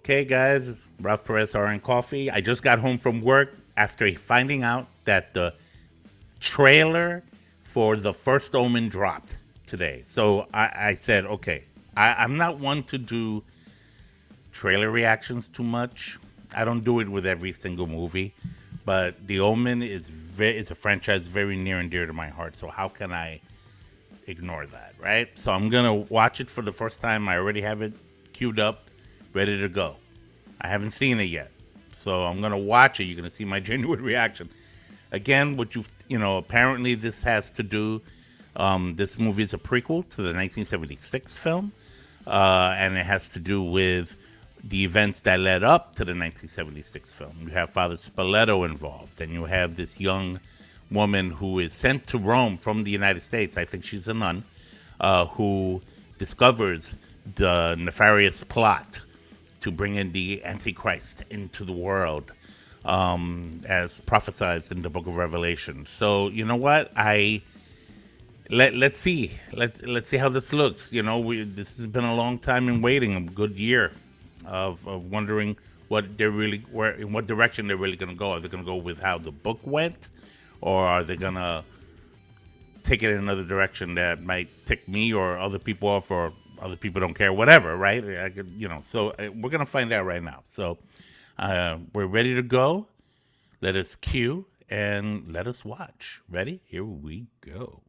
Okay, guys, Ralph Perez RN Coffee. I just got home from work after finding out that the trailer for the first Omen dropped today. So I said, okay, I'm not one to do trailer reactions too much. I don't do it with every single movie, but The Omen is a franchise very near and dear to my heart. So how can I ignore that, right? So I'm gonna watch it for the first time. I already have it queued up, ready to go. I haven't seen it yet, so I'm gonna watch it. You're gonna see my genuine reaction. Again, apparently this has to do. This movie is a prequel to the 1976 film, and it has to do with the events that led up to the 1976 film. You have Father Spoleto involved, and you have this young woman who is sent to Rome from the United States. I think she's a nun, who discovers the nefarious plot to bring in the Antichrist into the world, as prophesied in the Book of Revelation. So you know what? Let's see. Let's see how this looks. This has been a long time in waiting, a good year of wondering in what direction they're really going to go. Are they going to go with how the book went, or are they going to take it in another direction that might tick me or other people off, or other people don't care, whatever, right? So we're going to find out right now. So we're ready to go. Let us cue and let us watch. Ready? Here we go.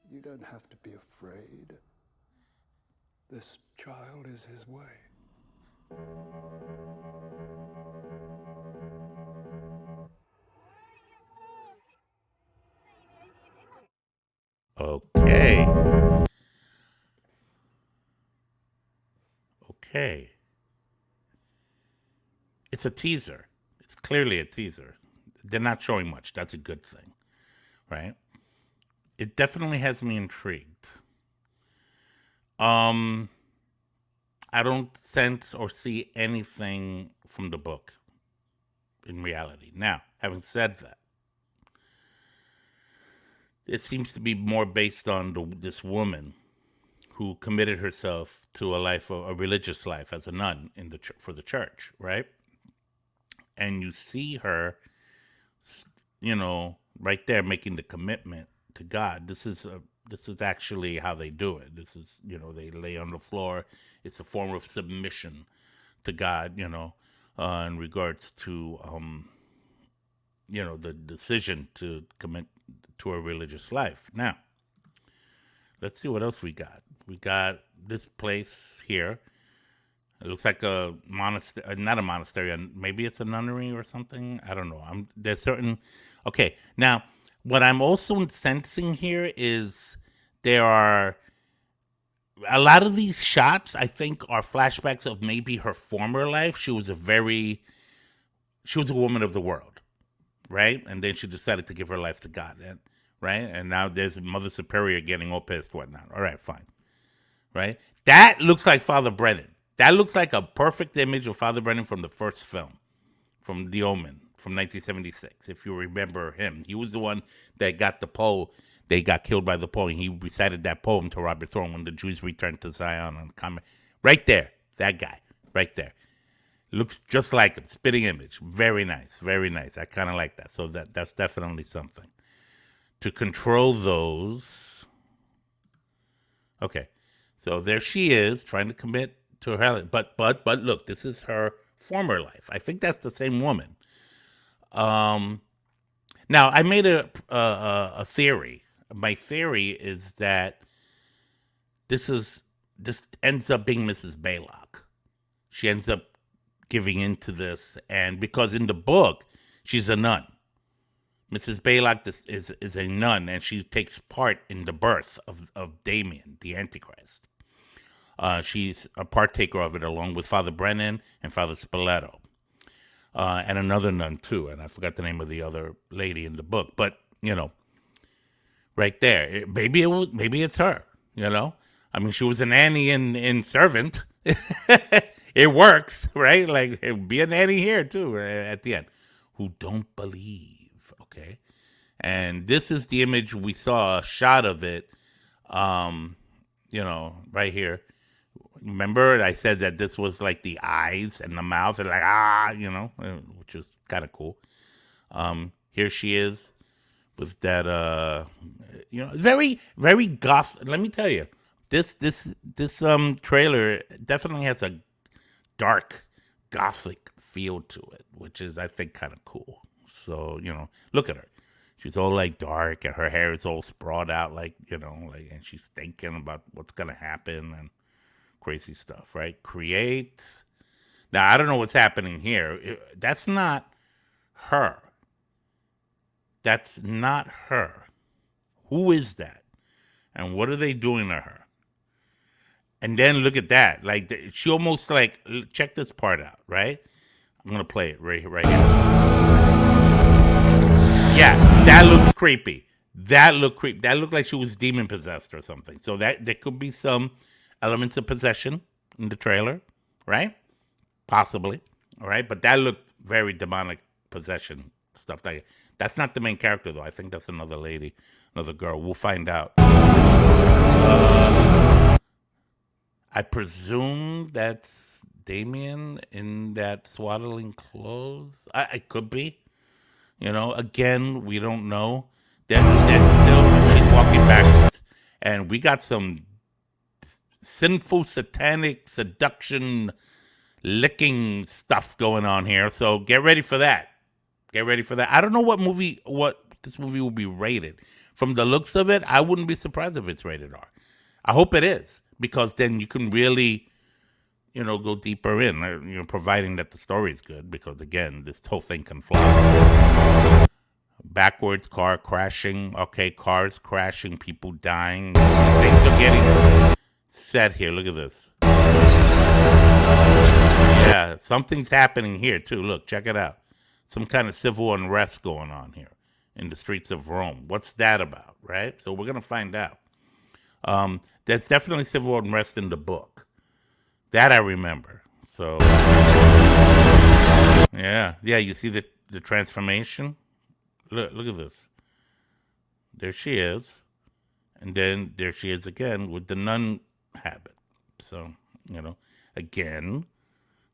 You don't have to be afraid. This child is his way. Okay. Okay. It's a teaser. It's clearly a teaser. They're not showing much. That's a good thing, right? It definitely has me intrigued. Um, I don't sense or see anything from the book in reality. Now, having said that, it seems to be more based on this woman who committed herself to a religious life as a nun for the church, right? And you see her, right there making the commitment to God. This is actually how they do it. This is, they lay on the floor. It's a form of submission to God, in regards to, the decision to commit to a religious life. Now, let's see what else we got. We got this place here. It looks like a monastery, not a monastery, maybe it's a nunnery or something. I don't know. There's certain. Okay, now what I'm also sensing here is there are a lot of these shots. I think are flashbacks of maybe her former life. She was a woman of the world, right? And then she decided to give her life to God, right? And now there's Mother Superior getting all pissed, whatnot. All right, fine, right? That looks like Father Brennan. That looks like a perfect image of Father Brennan from the first film, from The Omen, from 1976. If you remember him, he was the one that got the Poe. They got killed by the Poe, and he recited that poem to Robert Thorne when the Jews returned to Zion. Right there, that guy, right there. Looks just like him, spitting image. Very nice, very nice. I kind of like that. So that's definitely something. To control those. Okay, so there she is trying to commit to her. But look, this is her former life. I think that's the same woman. Now I made a theory. My theory is that this is this ends up being Mrs. Baylock. She ends up giving into this, and because in the book she's a nun. Mrs. Baylock is a nun, and she takes part in the birth of Damien, the Antichrist. She's a partaker of it along with Father Brennan and Father Spoleto, and another nun too. And I forgot the name of the other lady in the book, but right there, maybe it's her. I mean, she was a nanny in Servant. It works, right? Like, it would be a nanny here too at the end, who don't believe. Okay, and this is the image we saw, a shot of it. Right here. Remember, I said that this was like the eyes and the mouth, and like which is kind of cool. Here she is with that, very very goth. Let me tell you, this trailer definitely has a dark gothic feel to it, which is, I think, kind of cool. So look at her. She's all like dark, and her hair is all sprawled out, like and she's thinking about what's gonna happen and crazy stuff, right? Create. Now, I don't know what's happening here. That's not her. That's not her. Who is that? And what are they doing to her? And then look at that. Like, she almost like, check this part out, right? I'm going to play it right here. Yeah, that looks creepy. That looked creepy. That looked like she was demon possessed or something. So that there could be some elements of possession in the trailer, right? Possibly, all right? But that looked very demonic possession stuff. That's not the main character, though. I think that's another lady, another girl. We'll find out. I presume that's Damien in that swaddling clothes. I could be. Again, we don't know. That's still, she's walking backwards. And we got some sinful, satanic, seduction, licking stuff going on here. So get ready for that. Get ready for that. I don't know what this movie will be rated. From the looks of it, I wouldn't be surprised if it's rated R. I hope it is, because then you can really, go deeper in, providing that the story is good, because again, this whole thing can fly. Backwards, car crashing. Okay, cars crashing, people dying. Things are getting set here. Look at this. Yeah, something's happening here too. Look, check it out. Some kind of civil unrest going on here in the streets of Rome. What's that about, right? So we're going to find out. There's definitely civil unrest in the book. That I remember. So, yeah, you see the transformation? Look at this. There she is. And then there she is again with the nun habit. So, again,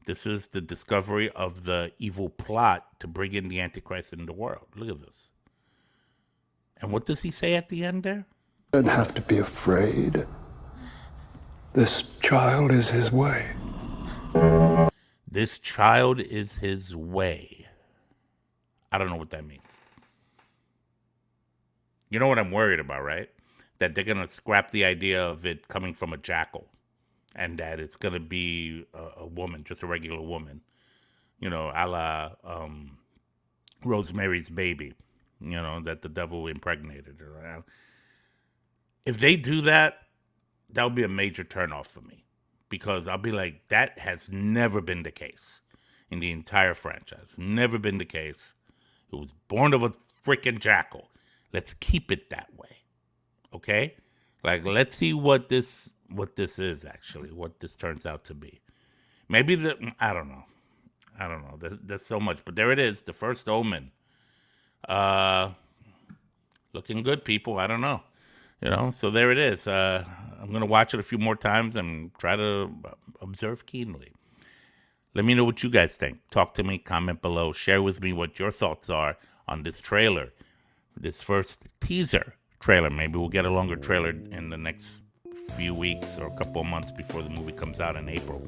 this is the discovery of the evil plot to bring in the Antichrist in the world. Look at this. And what does he say at the end there? You don't have to be afraid. This child is his way. This child is his way. I don't know what that means. You know what I'm worried about, right? That they're going to scrap the idea of it coming from a jackal, and that it's going to be a woman, just a regular woman, a la Rosemary's Baby, that the devil impregnated her. If they do that, that'll be a major turnoff for me, because I'll be like, that has never been the case in the entire franchise. Never been the case. It was born of a freaking jackal. Let's keep it that way. Okay? Like, let's see what this is actually, what this turns out to be. Maybe I don't know. There's so much, but there it is, the first Omen. Looking good, people. I don't know. So there it is. I'm going to watch it a few more times and try to observe keenly. Let me know what you guys think. Talk to me, comment below, share with me what your thoughts are on this trailer, this first teaser trailer. Maybe we'll get a longer trailer in the next few weeks or a couple of months before the movie comes out in April.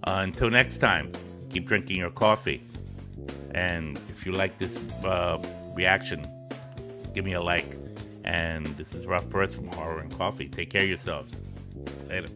Until next time, keep drinking your coffee. And if you like this reaction, give me a like. And this is Ralph Perez from Horror and Coffee. Take care of yourselves. Later.